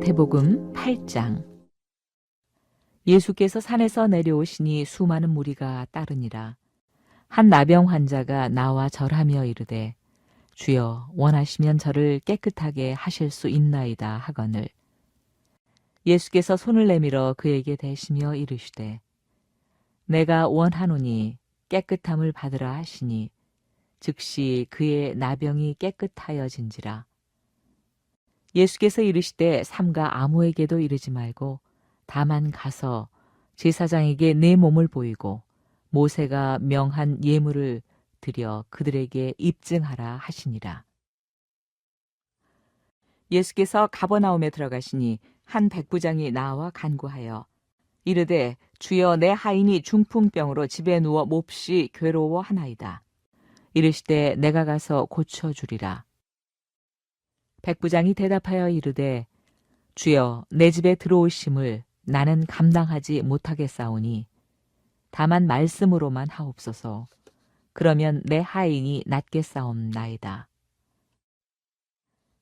마태복음 8장. 예수께서 산에서 내려오시니 수많은 무리가 따르니라. 한 나병 환자가 나와 절하며 이르되 주여 원하시면 저를 깨끗하게 하실 수 있나이다 하거늘. 예수께서 손을 내밀어 그에게 대시며 이르시되 내가 원하노니 깨끗함을 받으라 하시니 즉시 그의 나병이 깨끗하여진지라. 예수께서 이르시되 삼가 아무에게도 이르지 말고 다만 가서 제사장에게 내 몸을 보이고 모세가 명한 예물을 드려 그들에게 입증하라 하시니라. 예수께서 가버나움에 들어가시니 한 백부장이 나와 간구하여 이르되 주여 내 하인이 중풍병으로 집에 누워 몹시 괴로워하나이다. 이르시되 내가 가서 고쳐주리라. 백부장이 대답하여 이르되 주여 내 집에 들어오심을 나는 감당하지 못하겠사오니 다만 말씀으로만 하옵소서. 그러면 내 하인이 낫겠사옵나이다.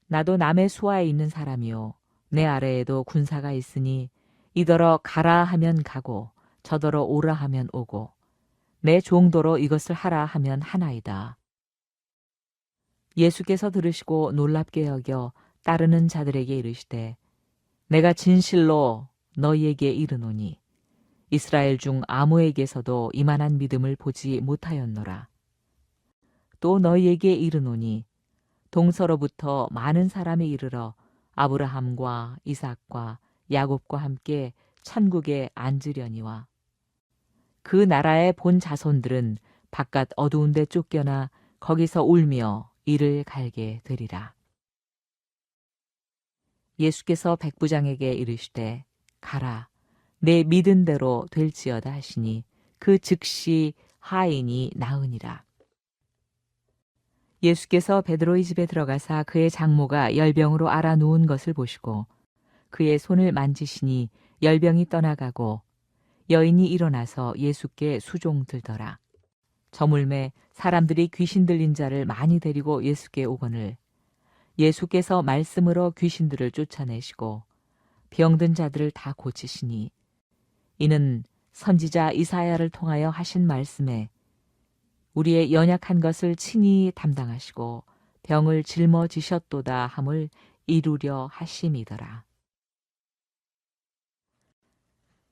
나도 남의 수하에 있는 사람이요 내 아래에도 군사가 있으니 이더러 가라 하면 가고 저더러 오라 하면 오고 내 종도로 이것을 하라 하면 하나이다. 예수께서 들으시고 놀랍게 여겨 따르는 자들에게 이르시되 내가 진실로 너희에게 이르노니 이스라엘 중 아무에게서도 이만한 믿음을 보지 못하였노라. 또 너희에게 이르노니 동서로부터 많은 사람이 이르러 아브라함과 이삭과 야곱과 함께 천국에 앉으려니와 그 나라의 본 자손들은 바깥 어두운 데 쫓겨나 거기서 울며 이를 갈게 되리라. 예수께서 백부장에게 이르시되 가라 내 믿은 대로 될지어다 하시니 그 즉시 하인이 나으니라. 예수께서 베드로의 집에 들어가사 그의 장모가 열병으로 앓아 누운 것을 보시고 그의 손을 만지시니 열병이 떠나가고 여인이 일어나서 예수께 수종들더라. 저물매 사람들이 귀신 들린 자를 많이 데리고 예수께 오거늘 예수께서 말씀으로 귀신들을 쫓아내시고 병든 자들을 다 고치시니 이는 선지자 이사야를 통하여 하신 말씀에 우리의 연약한 것을 친히 담당하시고 병을 짊어지셨도다 함을 이루려 하심이더라.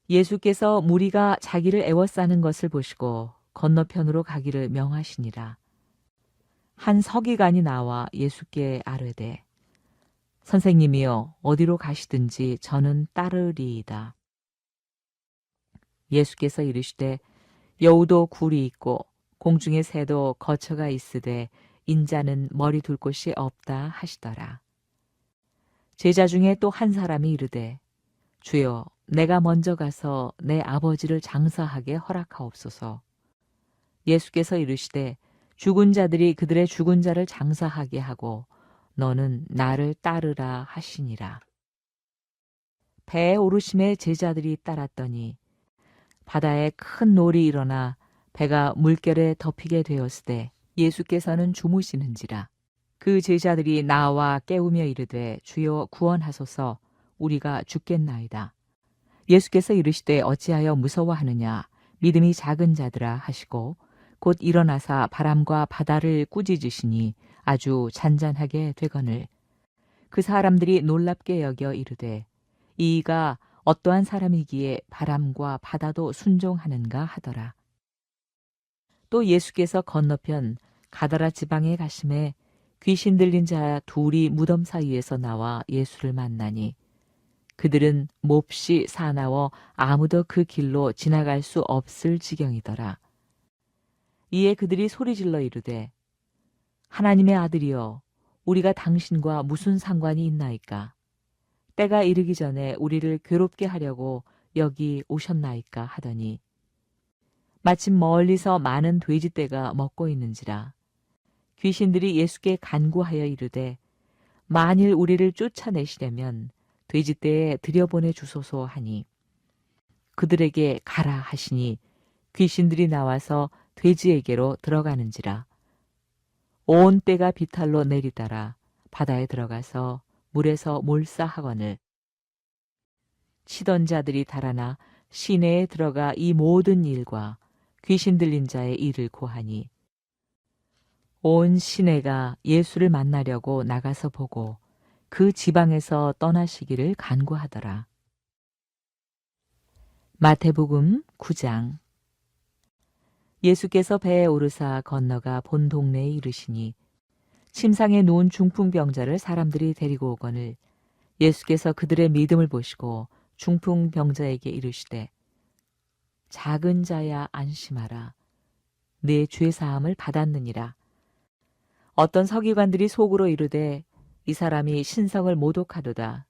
예수께서 무리가 자기를 애워싸는 것을 보시고 건너편으로 가기를 명하시니라. 한 서기관이 나와 예수께 아뢰되 선생님이여 어디로 가시든지 저는 따르리이다. 예수께서 이르시되 여우도 굴이 있고 공중의 새도 거처가 있으되 인자는 머리 둘 곳이 없다 하시더라. 제자 중에 또 한 사람이 이르되 주여 내가 먼저 가서 내 아버지를 장사하게 허락하옵소서. 예수께서 이르시되 죽은 자들이 그들의 죽은 자를 장사하게 하고 너는 나를 따르라 하시니라. 배에 오르심에 제자들이 따랐더니 바다에 큰 놀이 일어나 배가 물결에 덮이게 되었으되 예수께서는 주무시는지라. 그 제자들이 나와 깨우며 이르되 주여 구원하소서 우리가 죽겠나이다. 예수께서 이르시되 어찌하여 무서워하느냐 믿음이 작은 자들아 하시고 곧 일어나사 바람과 바다를 꾸짖으시니 아주 잔잔하게 되거늘 그 사람들이 놀랍게 여겨 이르되 이가 어떠한 사람이기에 바람과 바다도 순종하는가 하더라. 또 예수께서 건너편 가다라 지방에 가심에 귀신 들린 자 둘이 무덤 사이에서 나와 예수를 만나니 그들은 몹시 사나워 아무도 그 길로 지나갈 수 없을 지경이더라. 이에 그들이 소리질러 이르되 하나님의 아들이여 우리가 당신과 무슨 상관이 있나이까? 때가 이르기 전에 우리를 괴롭게 하려고 여기 오셨나이까 하더니 마침 멀리서 많은 돼지떼가 먹고 있는지라. 귀신들이 예수께 간구하여 이르되 만일 우리를 쫓아내시려면 돼지떼에 들여보내 주소서 하니 그들에게 가라 하시니 귀신들이 나와서 돼지에게로 들어가는지라. 온 떼가 비탈로 내리따라 바다에 들어가서 물에서 몰사하거늘 치던 자들이 달아나 시내에 들어가 이 모든 일과 귀신 들린 자의 일을 고하니 온 시내가 예수를 만나려고 나가서 보고 그 지방에서 떠나시기를 간구하더라. 마태복음 9장. 예수께서 배에 오르사 건너가 본 동네에 이르시니 침상에 누운 중풍병자를 사람들이 데리고 오거늘 예수께서 그들의 믿음을 보시고 중풍병자에게 이르시되 작은 자야 안심하라. 내 죄 사함을 받았느니라. 어떤 서기관들이 속으로 이르되 이 사람이 신성을 모독하도다.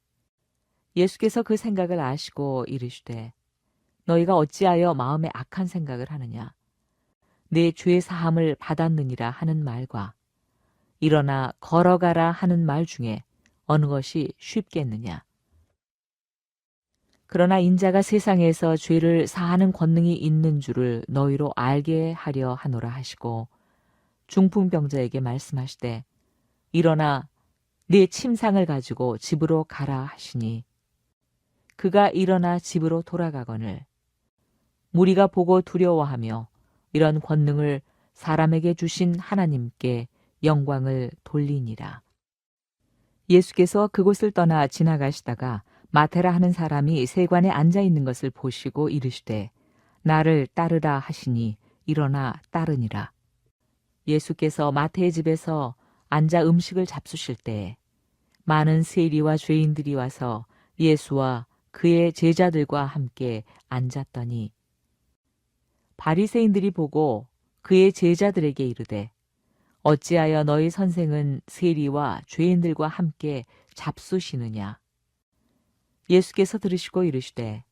예수께서 그 생각을 아시고 이르시되 너희가 어찌하여 마음에 악한 생각을 하느냐. 내 죄 사함을 받았느니라 하는 말과 일어나 걸어가라 하는 말 중에 어느 것이 쉽겠느냐. 그러나 인자가 세상에서 죄를 사하는 권능이 있는 줄을 너희로 알게 하려 하노라 하시고 중풍병자에게 말씀하시되 일어나 네 침상을 가지고 집으로 가라 하시니 그가 일어나 집으로 돌아가거늘 무리가 보고 두려워하며 이런 권능을 사람에게 주신 하나님께 영광을 돌리니라. 예수께서 그곳을 떠나 지나가시다가 마테라 하는 사람이 세관에 앉아 있는 것을 보시고 이르시되 나를 따르라 하시니 일어나 따르니라. 예수께서 마태의 집에서 앉아 음식을 잡수실 때에 많은 세리와 죄인들이 와서 예수와 그의 제자들과 함께 앉았더니 바리새인들이 보고 그의 제자들에게 이르되 어찌하여 너희 선생은 세리와 죄인들과 함께 잡수시느냐. 예수께서 들으시고 이르시되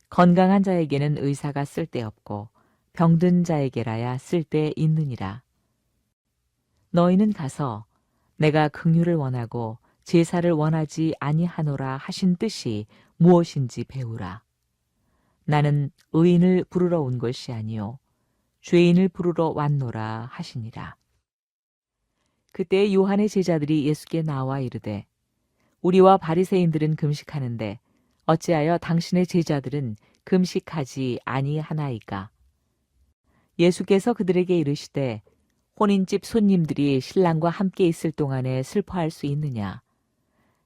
건강한 자에게는 의사가 쓸데없고 병든 자에게라야 쓸데 있느니라. 너희는 가서 내가 긍휼을 원하고 제사를 원하지 아니하노라 하신 뜻이 무엇인지 배우라. 나는 의인을 부르러 온 것이 아니요 죄인을 부르러 왔노라 하시니라. 그때 요한의 제자들이 예수께 나와 이르되 우리와 바리새인들은 금식하는데 어찌하여 당신의 제자들은 금식하지 아니하나이까. 예수께서 그들에게 이르시되 혼인집 손님들이 신랑과 함께 있을 동안에 슬퍼할 수 있느냐.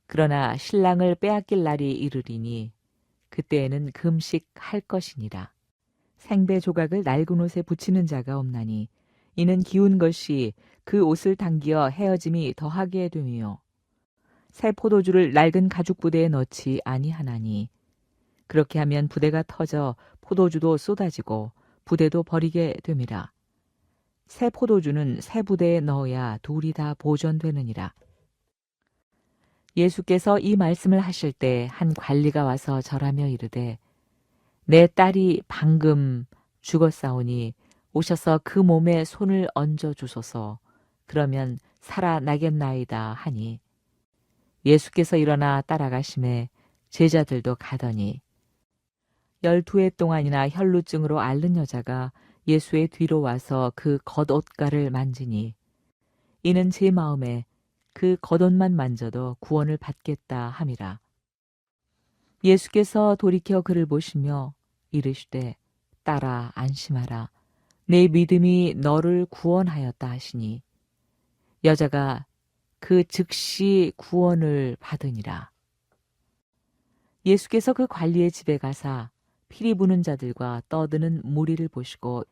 그러나 신랑을 빼앗길 날이 이르리니 그때에는 금식할 것이니라. 생배 조각을 낡은 옷에 붙이는 자가 없나니 이는 기운 것이 그 옷을 당기어 헤어짐이 더하게 됨이요. 새 포도주를 낡은 가죽 부대에 넣지 아니하나니 그렇게 하면 부대가 터져 포도주도 쏟아지고 부대도 버리게 됨이라. 새 포도주는 새 부대에 넣어야 둘이 다 보존되느니라. 예수께서 이 말씀을 하실 때 한 관리가 와서 절하며 이르되 내 딸이 방금 죽었사오니 오셔서 그 몸에 손을 얹어 주소서. 그러면 살아나겠나이다 하니 예수께서 일어나 따라가심에 제자들도 가더니 12해 동안이나 혈루증으로 앓는 여자가 예수의 뒤로 와서 그 겉옷가를 만지니 이는 제 마음에 그 겉옷만 만져도 구원을 받겠다 함이라. 예수께서 돌이켜 그를 보시며 이르시되 딸아 안심하라. 내 믿음이 너를 구원하였다 하시니 여자가 그 즉시 구원을 받으니라. 예수께서 그 관리의 집에 가사 피리 부는 자들과 떠드는 무리를 보시고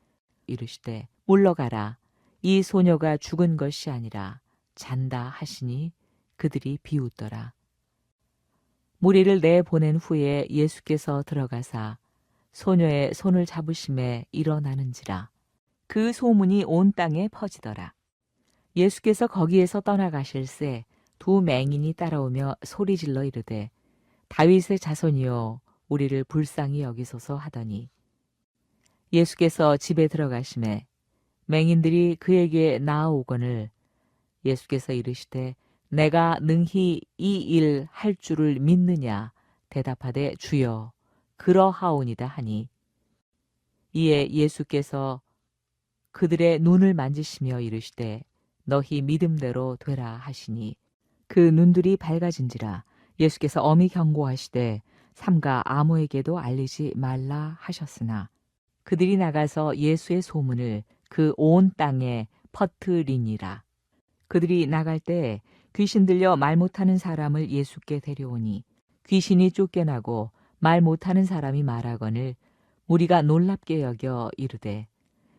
이르시되 물러가라. 이 소녀가 죽은 것이 아니라 잔다 하시니 그들이 비웃더라. 무리를 내보낸 후에 예수께서 들어가사 소녀의 손을 잡으심에 일어나는지라. 그 소문이 온 땅에 퍼지더라. 예수께서 거기에서 떠나가실새 두 맹인이 따라오며 소리질러 이르되 다윗의 자손이여 우리를 불쌍히 여기소서 하더니 예수께서 집에 들어가심에 맹인들이 그에게 나아오거늘 예수께서 이르시되 내가 능히 이 일 할 줄을 믿느냐 대답하되 주여 그러하오니다 하니 이에 예수께서 그들의 눈을 만지시며 이르시되 너희 믿음대로 되라 하시니 그 눈들이 밝아진지라. 예수께서 엄히 경고하시되 삼가 아무에게도 알리지 말라 하셨으나 그들이 나가서 예수의 소문을 그 온 땅에 퍼뜨리니라. 그들이 나갈 때 귀신 들려 말 못하는 사람을 예수께 데려오니 귀신이 쫓겨나고 말 못하는 사람이 말하거늘 무리가 놀랍게 여겨 이르되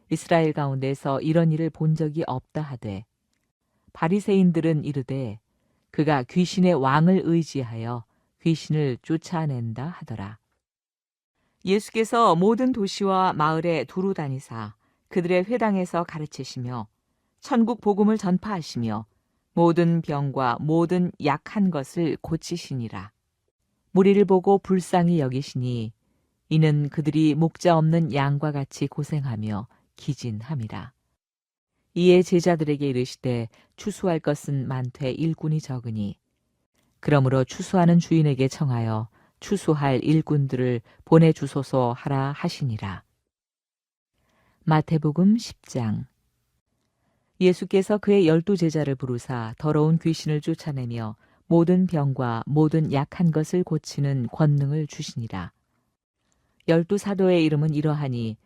이스라엘 가운데서 이런 일을 본 적이 없다 하되 바리새인들은 이르되 그가 귀신의 왕을 의지하여 귀신을 쫓아낸다 하더라. 예수께서 모든 도시와 마을에 두루 다니사 그들의 회당에서 가르치시며 천국 복음을 전파하시며 모든 병과 모든 약한 것을 고치시니라. 무리를 보고 불쌍히 여기시니 이는 그들이 목자 없는 양과 같이 고생하며 기진함이라. 이에 제자들에게 이르시되 추수할 것은 많되 일꾼이 적으니 그러므로 추수하는 주인에게 청하여 추수할 일꾼들을 보내주소서 하라 하시니라. 마태복음 10장. 예수께서 그의 12제자를 부르사 더러운 귀신을 쫓아내며 모든 병과 모든 약한 것을 고치는 권능을 주시니라. 12사도의 이름은 이러하니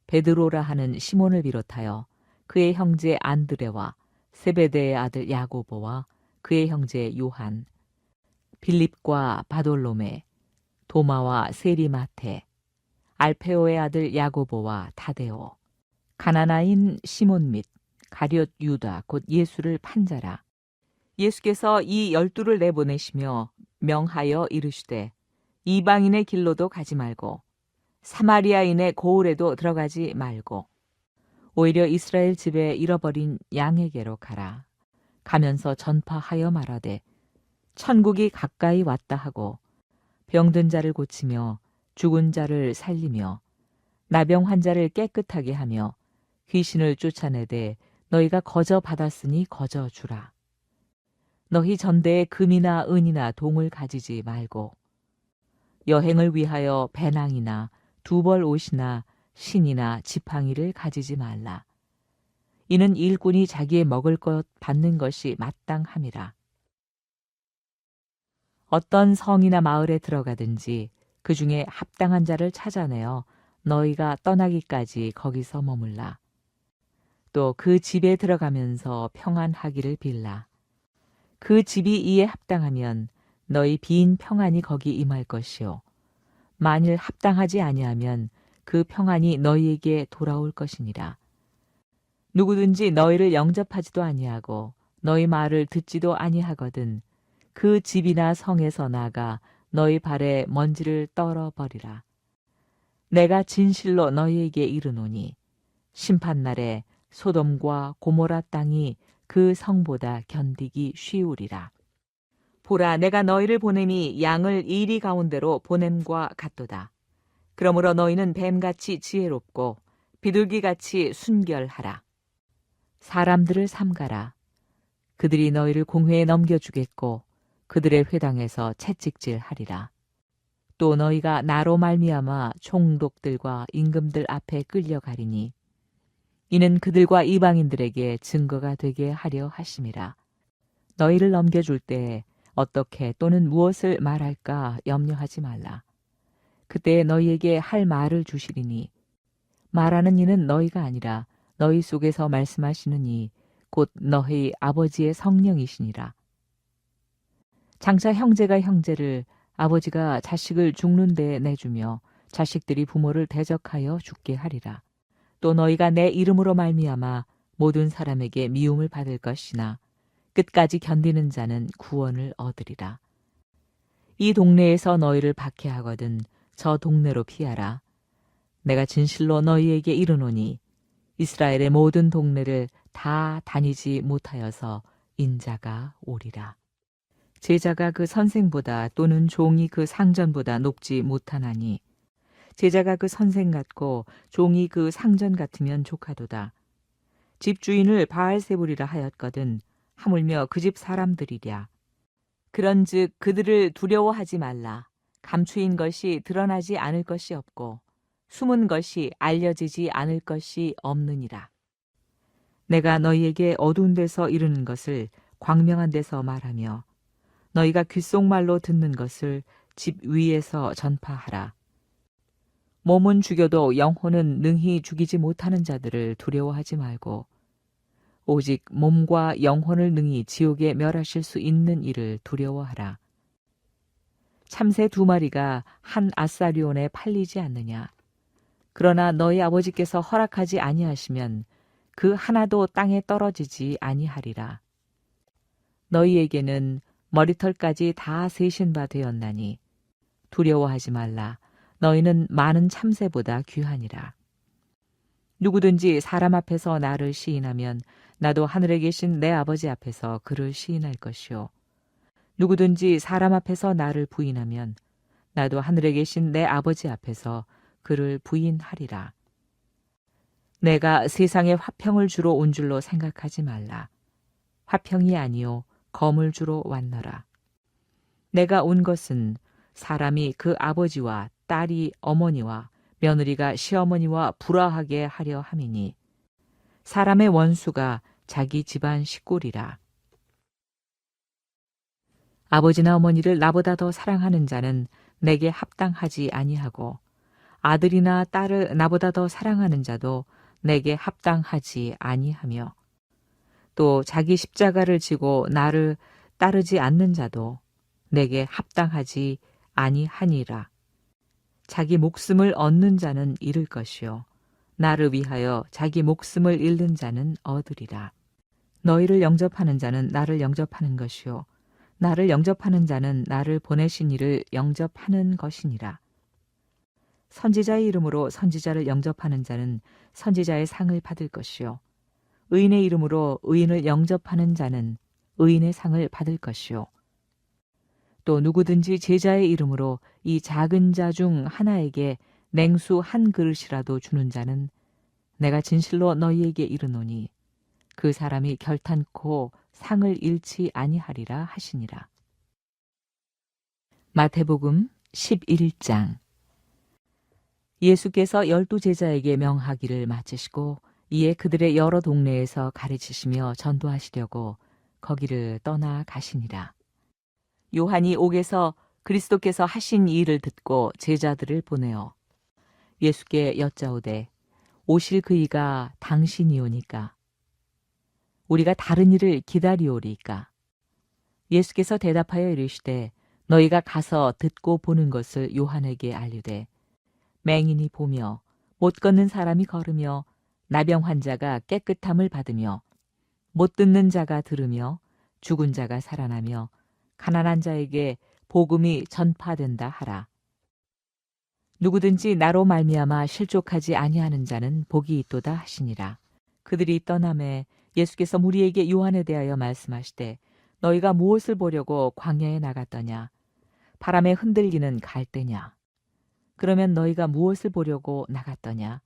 베드로라 하는 시몬을 비롯하여 그의 형제 안드레와 세베대의 아들 야고보와 그의 형제 요한, 빌립과 바돌로메, 도마와 세리마테, 알페오의 아들 야고보와 타데오, 가나나인 시몬 및 가룟 유다 곧 예수를 판자라. 예수께서 이 12를 내보내시며 명하여 이르시되 이방인의 길로도 가지 말고 사마리아인의 고을에도 들어가지 말고 오히려 이스라엘 집에 잃어버린 양에게로 가라. 가면서 전파하여 말하되 천국이 가까이 왔다 하고 병든 자를 고치며 죽은 자를 살리며 나병 환자를 깨끗하게 하며 귀신을 쫓아내되 너희가 거저 받았으니 거저 주라. 너희 전대에 금이나 은이나 동을 가지지 말고 여행을 위하여 배낭이나 두벌 옷이나 신이나 지팡이를 가지지 말라. 이는 일꾼이 자기의 먹을 것 받는 것이 마땅함이라. 어떤 성이나 마을에 들어가든지 그 중에 합당한 자를 찾아내어 너희가 떠나기까지 거기서 머물라. 또 그 집에 들어가면서 평안하기를 빌라. 그 집이 이에 합당하면 너희 빈 평안이 거기 임할 것이요 만일 합당하지 아니하면 그 평안이 너희에게 돌아올 것이니라. 누구든지 너희를 영접하지도 아니하고 너희 말을 듣지도 아니하거든 그 집이나 성에서 나가 너희 발에 먼지를 떨어버리라. 내가 진실로 너희에게 이르노니 심판날에 소돔과 고모라 땅이 그 성보다 견디기 쉬우리라. 보라, 내가 너희를 보냄이 양을 이리 가운데로 보냄과 같도다. 그러므로 너희는 뱀같이 지혜롭고 비둘기같이 순결하라. 사람들을 삼가라. 그들이 너희를 공회에 넘겨주겠고 그들의 회당에서 채찍질하리라. 또 너희가 나로 말미암아 총독들과 임금들 앞에 끌려가리니 이는 그들과 이방인들에게 증거가 되게 하려 하심이라. 너희를 넘겨줄 때 어떻게 또는 무엇을 말할까 염려하지 말라. 그때 너희에게 할 말을 주시리니 말하는 이는 너희가 아니라 너희 속에서 말씀하시는 이 곧 너희 아버지의 성령이시니라. 장차 형제가 형제를 아버지가 자식을 죽는 데에 내주며 자식들이 부모를 대적하여 죽게 하리라. 또 너희가 내 이름으로 말미암아 모든 사람에게 미움을 받을 것이나 끝까지 견디는 자는 구원을 얻으리라. 이 동네에서 너희를 박해하거든 저 동네로 피하라. 내가 진실로 너희에게 이르노니 이스라엘의 모든 동네를 다 다니지 못하여서 인자가 오리라. 제자가 그 선생보다 또는 종이 그 상전보다 높지 못하나니 제자가 그 선생 같고 종이 그 상전 같으면 족하도다. 집주인을 바알세불이라 하였거든 하물며 그 집 사람들이랴. 그런즉 그들을 두려워하지 말라. 감추인 것이 드러나지 않을 것이 없고 숨은 것이 알려지지 않을 것이 없느니라. 내가 너희에게 어두운 데서 이르는 것을 광명한 데서 말하며 너희가 귓속말로 듣는 것을 집 위에서 전파하라. 몸은 죽여도 영혼은 능히 죽이지 못하는 자들을 두려워하지 말고 오직 몸과 영혼을 능히 지옥에 멸하실 수 있는 이를 두려워하라. 참새 2마리가 한 아사리온에 팔리지 않느냐. 그러나 너희 아버지께서 허락하지 아니하시면 그 하나도 땅에 떨어지지 아니하리라. 너희에게는 머리털까지 다 세신 바 되었나니 두려워하지 말라. 너희는 많은 참새보다 귀하니라. 누구든지 사람 앞에서 나를 시인하면 나도 하늘에 계신 내 아버지 앞에서 그를 시인할 것이요. 누구든지 사람 앞에서 나를 부인하면 나도 하늘에 계신 내 아버지 앞에서 그를 부인하리라. 내가 세상에 화평을 주러 온 줄로 생각하지 말라. 화평이 아니요 검을 주러 왔노라. 내가 온 것은 사람이 그 아버지와 딸이 어머니와 며느리가 시어머니와 불화하게 하려 함이니 사람의 원수가 자기 집안 식구리라. 아버지나 어머니를 나보다 더 사랑하는 자는 내게 합당하지 아니하고 아들이나 딸을 나보다 더 사랑하는 자도 내게 합당하지 아니하며 또 자기 십자가를 지고 나를 따르지 않는 자도 내게 합당하지 아니하니라. 자기 목숨을 얻는 자는 잃을 것이요 나를 위하여 자기 목숨을 잃는 자는 얻으리라. 너희를 영접하는 자는 나를 영접하는 것이요 나를 영접하는 자는 나를 보내신 이를 영접하는 것이니라. 선지자의 이름으로 선지자를 영접하는 자는 선지자의 상을 받을 것이요 의인의 이름으로 의인을 영접하는 자는 의인의 상을 받을 것이요 또 누구든지 제자의 이름으로 이 작은 자 중 하나에게 냉수 한 그릇이라도 주는 자는 내가 진실로 너희에게 이르노니 그 사람이 결탄코 상을 잃지 아니하리라 하시니라. 마태복음 11장. 예수께서 12제자에게 명하기를 마치시고 이에 그들의 여러 동네에서 가르치시며 전도하시려고 거기를 떠나 가시니라. 요한이 옥에서 그리스도께서 하신 이 일을 듣고 제자들을 보내어 예수께 여짜오되 오실 그이가 당신이오니까 우리가 다른 일을 기다리오리까. 예수께서 대답하여 이르시되 너희가 가서 듣고 보는 것을 요한에게 알리되 맹인이 보며 못 걷는 사람이 걸으며 나병 환자가 깨끗함을 받으며 못 듣는 자가 들으며 죽은 자가 살아나며 가난한 자에게 복음이 전파된다 하라. 누구든지 나로 말미암아 실족하지 아니하는 자는 복이 있도다 하시니라. 그들이 떠남에 예수께서 무리에게 요한에 대하여 말씀하시되 너희가 무엇을 보려고 광야에 나갔더냐? 바람에 흔들리는 갈대냐? 그러면 너희가 무엇을 보려고 나갔더냐?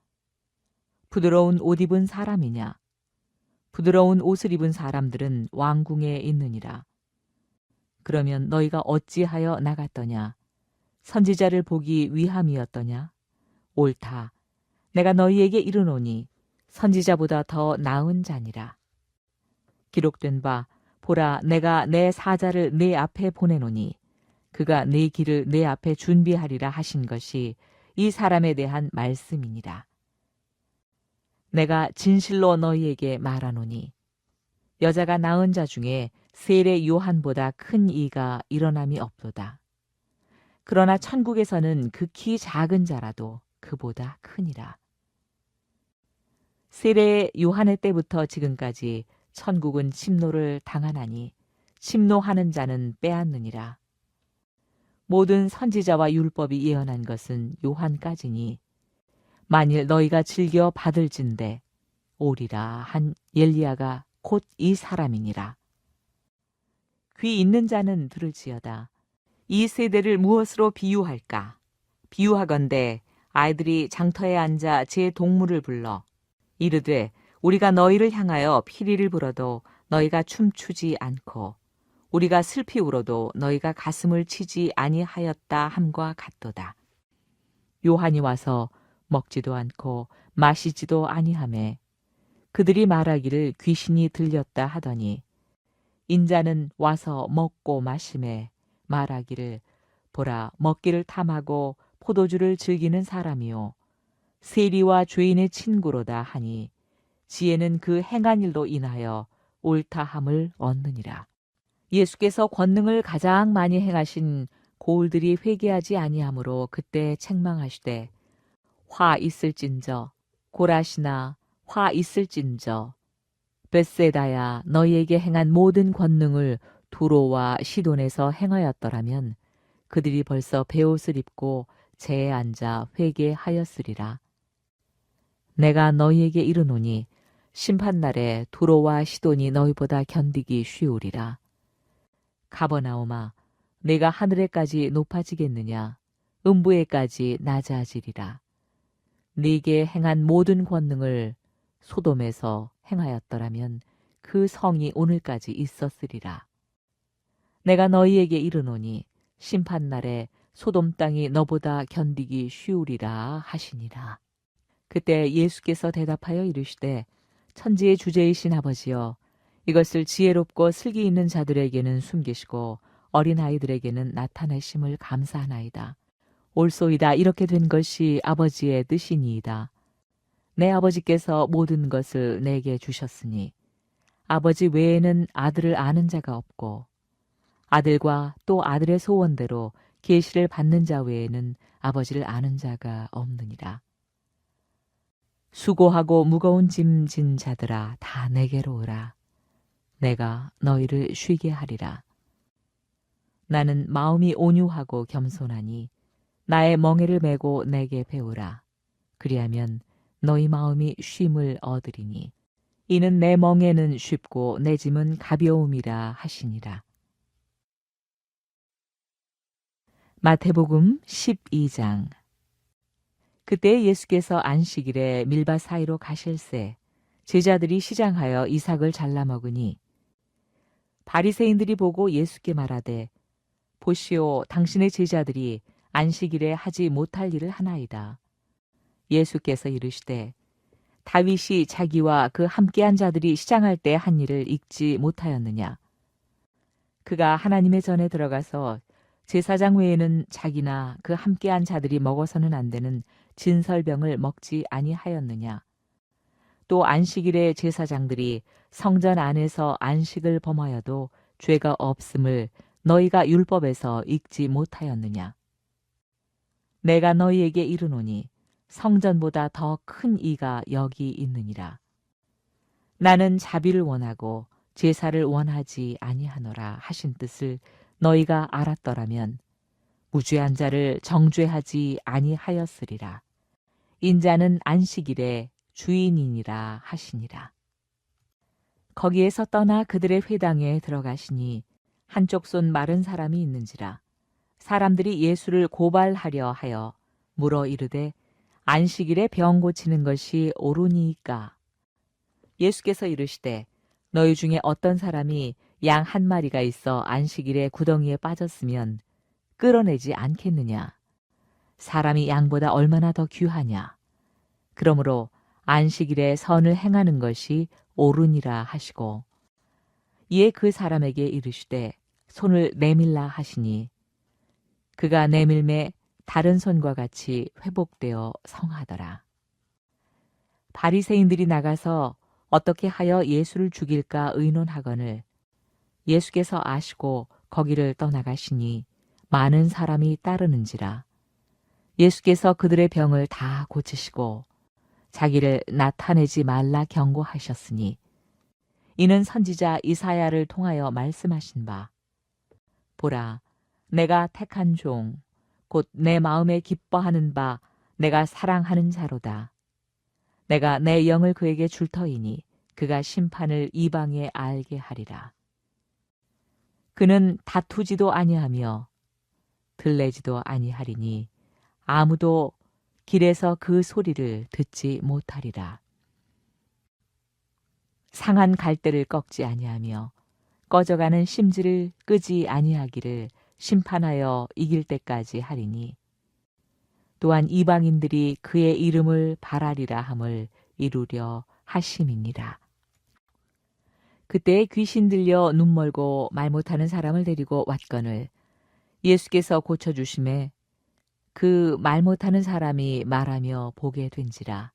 부드러운 옷 입은 사람이냐? 부드러운 옷을 입은 사람들은 왕궁에 있느니라. 그러면 너희가 어찌하여 나갔더냐? 선지자를 보기 위함이었더냐? 옳다. 내가 너희에게 이르노니 선지자보다 더 나은 자니라. 기록된 바 보라 내가 내 사자를 네 앞에 보내노니 그가 네 길을 내 앞에 준비하리라 하신 것이 이 사람에 대한 말씀이니라. 내가 진실로 너희에게 말하노니 여자가 낳은 자 중에 세례 요한보다 큰 이가 일어남이 없도다. 그러나 천국에서는 극히 작은 자라도 그보다 크니라. 세례 요한의 때부터 지금까지 천국은 침노를 당하나니 침노하는 자는 빼앗느니라. 모든 선지자와 율법이 예언한 것은 요한까지니 만일 너희가 즐겨 받을진대 오리라 한 엘리야가 곧 이 사람이니라. 귀 있는 자는 들을지어다. 이 세대를 무엇으로 비유할까? 비유하건대 아이들이 장터에 앉아 제 동물을 불러 이르되 우리가 너희를 향하여 피리를 불어도 너희가 춤추지 않고 우리가 슬피 울어도 너희가 가슴을 치지 아니하였다 함과 같도다. 요한이 와서 먹지도 않고 마시지도 아니하매 그들이 말하기를 귀신이 들렸다 하더니 인자는 와서 먹고 마시매 말하기를 보라, 먹기를 탐하고 포도주를 즐기는 사람이요 세리와 죄인의 친구로다 하니 지혜는 그 행한 일로 인하여 옳다함을 얻느니라. 예수께서 권능을 가장 많이 행하신 고울들이 회개하지 아니하므로 그때 책망하시되 화 있을진저 고라시나 화 있을진저 벳세다야 너희에게 행한 모든 권능을 두로와 시돈에서 행하였더라면 그들이 벌써 베옷을 입고 재에 앉아 회개하였으리라. 내가 너희에게 이르노니 심판날에 두로와 시돈이 너희보다 견디기 쉬우리라. 가버나움아 내가 하늘에까지 높아지겠느냐 음부에까지 낮아지리라. 네게 행한 모든 권능을 소돔에서 행하였더라면 그 성이 오늘까지 있었으리라. 내가 너희에게 이르노니 심판날에 소돔 땅이 너보다 견디기 쉬우리라 하시니라. 그때 예수께서 대답하여 이르시되 천지의 주제이신 아버지여 이것을 지혜롭고 슬기 있는 자들에게는 숨기시고 어린아이들에게는 나타내심을 감사하나이다. 옳소이다. 이렇게 된 것이 아버지의 뜻이니이다. 내 아버지께서 모든 것을 내게 주셨으니 아버지 외에는 아들을 아는 자가 없고 아들과 또 아들의 소원대로 계시를 받는 자 외에는 아버지를 아는 자가 없느니라. 수고하고 무거운 짐 진 자들아 다 내게로 오라. 내가 너희를 쉬게 하리라. 나는 마음이 온유하고 겸손하니 나의 멍에를 메고 내게 배우라. 그리하면 너희 마음이 쉼을 얻으리니 이는 내 멍에는 쉽고 내 짐은 가벼움이라 하시니라. 마태복음 12장. 그때 예수께서 안식일에 밀밭 사이로 가실새 제자들이 시장하여 이삭을 잘라 먹으니 바리새인들이 보고 예수께 말하되 보시오 당신의 제자들이 안식일에 하지 못할 일을 하나이다. 예수께서 이르시되 다윗이 자기와 그 함께한 자들이 시장할 때 한 일을 읽지 못하였느냐. 그가 하나님의 전에 들어가서 제사장 외에는 자기나 그 함께한 자들이 먹어서는 안 되는 진설병을 먹지 아니하였느냐. 또 안식일에 제사장들이 성전 안에서 안식을 범하여도 죄가 없음을 너희가 율법에서 읽지 못하였느냐. 내가 너희에게 이르노니 성전보다 더 큰 이가 여기 있느니라. 나는 자비를 원하고 제사를 원하지 아니하노라 하신 뜻을 너희가 알았더라면 무죄한 자를 정죄하지 아니하였으리라. 인자는 안식일의 주인이니라 하시니라. 거기에서 떠나 그들의 회당에 들어가시니 한쪽 손 마른 사람이 있는지라. 사람들이 예수를 고발하려 하여 물어 이르되 안식일에 병 고치는 것이 옳으니이까. 예수께서 이르시되 너희 중에 어떤 사람이 양 한 마리가 있어 안식일에 구덩이에 빠졌으면 끌어내지 않겠느냐. 사람이 양보다 얼마나 더 귀하냐. 그러므로 안식일에 선을 행하는 것이 옳으니라 하시고 이에 그 사람에게 이르시되 손을 내밀라 하시니 그가 내밀매 다른 손과 같이 회복되어 성하더라. 바리새인들이 나가서 어떻게 하여 예수를 죽일까 의논하거늘 예수께서 아시고 거기를 떠나가시니 많은 사람이 따르는지라. 예수께서 그들의 병을 다 고치시고 자기를 나타내지 말라 경고하셨으니 이는 선지자 이사야를 통하여 말씀하신 바 보라 내가 택한 종 곧 내 마음에 기뻐하는 바 내가 사랑하는 자로다. 내가 내 영을 그에게 줄 터이니 그가 심판을 이방에 알게 하리라. 그는 다투지도 아니하며 들레지도 아니하리니 아무도 길에서 그 소리를 듣지 못하리라. 상한 갈대를 꺾지 아니하며 꺼져가는 심지를 끄지 아니하기를 심판하여 이길 때까지 하리니 또한 이방인들이 그의 이름을 바라리라 함을 이루려 하심이니라. 그때 귀신 들려 눈 멀고 말 못하는 사람을 데리고 왔거늘 예수께서 고쳐주심에 그 말 못하는 사람이 말하며 보게 된지라.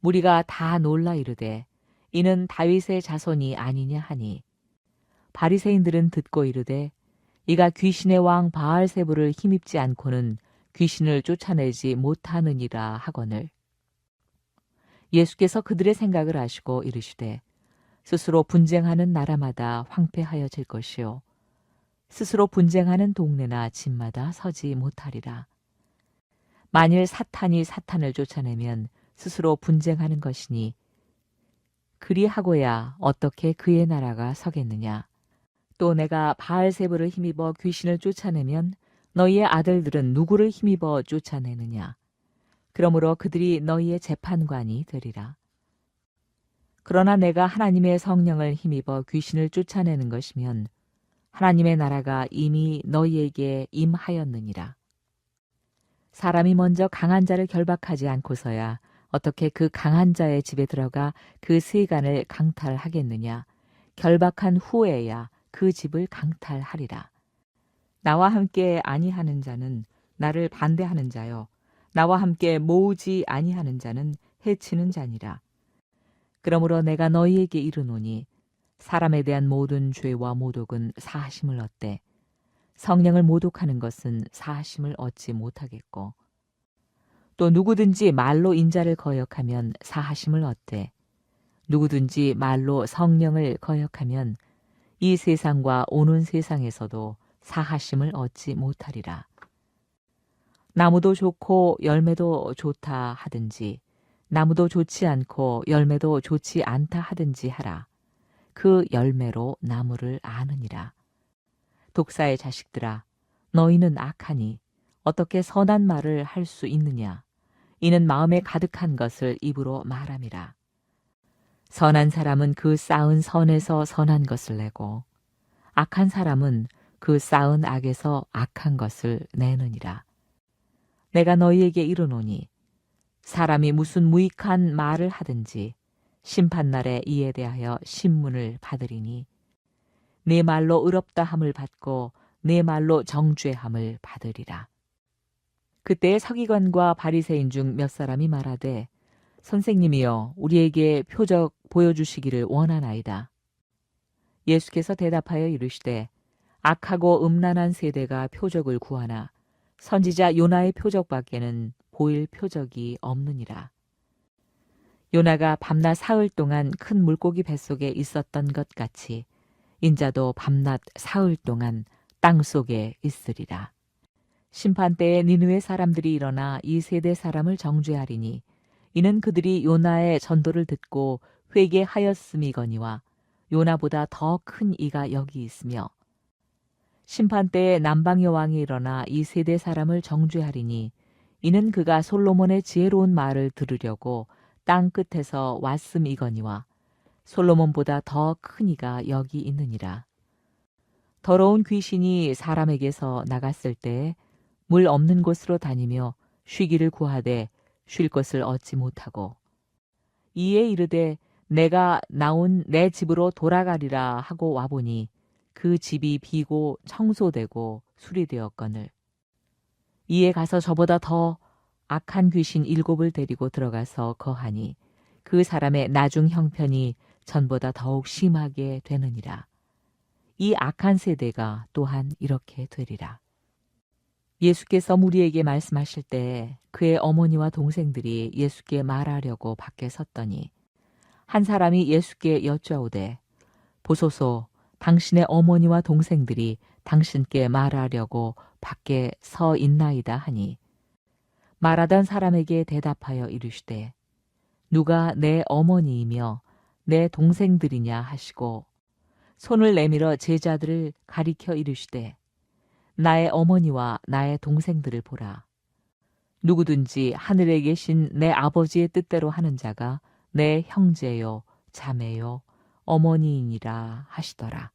무리가 다 놀라 이르되 이는 다윗의 자손이 아니냐 하니, 바리새인들은 듣고 이르되 이가 귀신의 왕 바알세부를 힘입지 않고는 귀신을 쫓아내지 못하느니라 하거늘. 예수께서 그들의 생각을 아시고 이르시되 스스로 분쟁하는 나라마다 황폐하여질 것이요 스스로 분쟁하는 동네나 집마다 서지 못하리라. 만일 사탄이 사탄을 쫓아내면 스스로 분쟁하는 것이니 그리하고야 어떻게 그의 나라가 서겠느냐. 또 내가 바알세부를 힘입어 귀신을 쫓아내면 너희의 아들들은 누구를 힘입어 쫓아내느냐. 그러므로 그들이 너희의 재판관이 되리라. 그러나 내가 하나님의 성령을 힘입어 귀신을 쫓아내는 것이면 하나님의 나라가 이미 너희에게 임하였느니라. 사람이 먼저 강한 자를 결박하지 않고서야 어떻게 그 강한 자의 집에 들어가 그 세간을 강탈하겠느냐. 결박한 후에야 그 집을 강탈하리라. 나와 함께 아니하는 자는 나를 반대하는 자요 나와 함께 모으지 아니하는 자는 해치는 자니라. 그러므로 내가 너희에게 이르노니 사람에 대한 모든 죄와 모독은 사하심을 얻되 성령을 모독하는 것은 사하심을 얻지 못하겠고, 또 누구든지 말로 인자를 거역하면 사하심을 얻되 누구든지 말로 성령을 거역하면 이 세상과 오는 세상에서도 사하심을 얻지 못하리라. 나무도 좋고 열매도 좋다 하든지 나무도 좋지 않고 열매도 좋지 않다 하든지 하라. 그 열매로 나무를 아느니라. 독사의 자식들아, 너희는 악하니 어떻게 선한 말을 할 수 있느냐. 이는 마음에 가득한 것을 입으로 말함이라. 선한 사람은 그 쌓은 선에서 선한 것을 내고 악한 사람은 그 쌓은 악에서 악한 것을 내느니라. 내가 너희에게 이르노니 사람이 무슨 무익한 말을 하든지 심판날에 이에 대하여 신문을 받으리니 네 말로 의롭다 함을 받고 네 말로 정죄함을 받으리라. 그때 서기관과 바리새인 중 몇 사람이 말하되 선생님이여 우리에게 표적 보여주시기를 원하나이다. 예수께서 대답하여 이르시되 악하고 음란한 세대가 표적을 구하나 선지자 요나의 표적밖에는 보일 표적이 없느니라. 요나가 밤낮 사흘 동안 큰 물고기 뱃속에 있었던 것 같이 인자도 밤낮 사흘 동안 땅 속에 있으리라. 심판 때에 니느웨 사람들이 일어나 이 세대 사람을 정죄하리니 이는 그들이 요나의 전도를 듣고 회개하였음이거니와 요나보다 더 큰 이가 여기 있으며, 심판 때에 남방의 왕이 일어나 이 세대 사람을 정죄하리니 이는 그가 솔로몬의 지혜로운 말을 들으려고 땅 끝에서 왔음이거니와 솔로몬보다 더 큰 이가 여기 있느니라. 더러운 귀신이 사람에게서 나갔을 때에 물 없는 곳으로 다니며 쉬기를 구하되 쉴 것을 얻지 못하고 이에 이르되 내가 나온 내 집으로 돌아가리라 하고 와보니 그 집이 비고 청소되고 수리되었거늘 이에 가서 저보다 더 악한 귀신 7을 데리고 들어가서 거하니 그 사람의 나중 형편이 전보다 더욱 심하게 되느니라. 이 악한 세대가 또한 이렇게 되리라. 예수께서 무리에게 말씀하실 때 그의 어머니와 동생들이 예수께 말하려고 밖에 섰더니 한 사람이 예수께 여짜오되 보소서 당신의 어머니와 동생들이 당신께 말하려고 밖에 서 있나이다 하니, 말하던 사람에게 대답하여 이르시되 누가 내 어머니이며 내 동생들이냐 하시고 손을 내밀어 제자들을 가리켜 이르시되 나의 어머니와 나의 동생들을 보라. 누구든지 하늘에 계신 내 아버지의 뜻대로 하는 자가 내 형제요 자매요 어머니이니라 하시더라.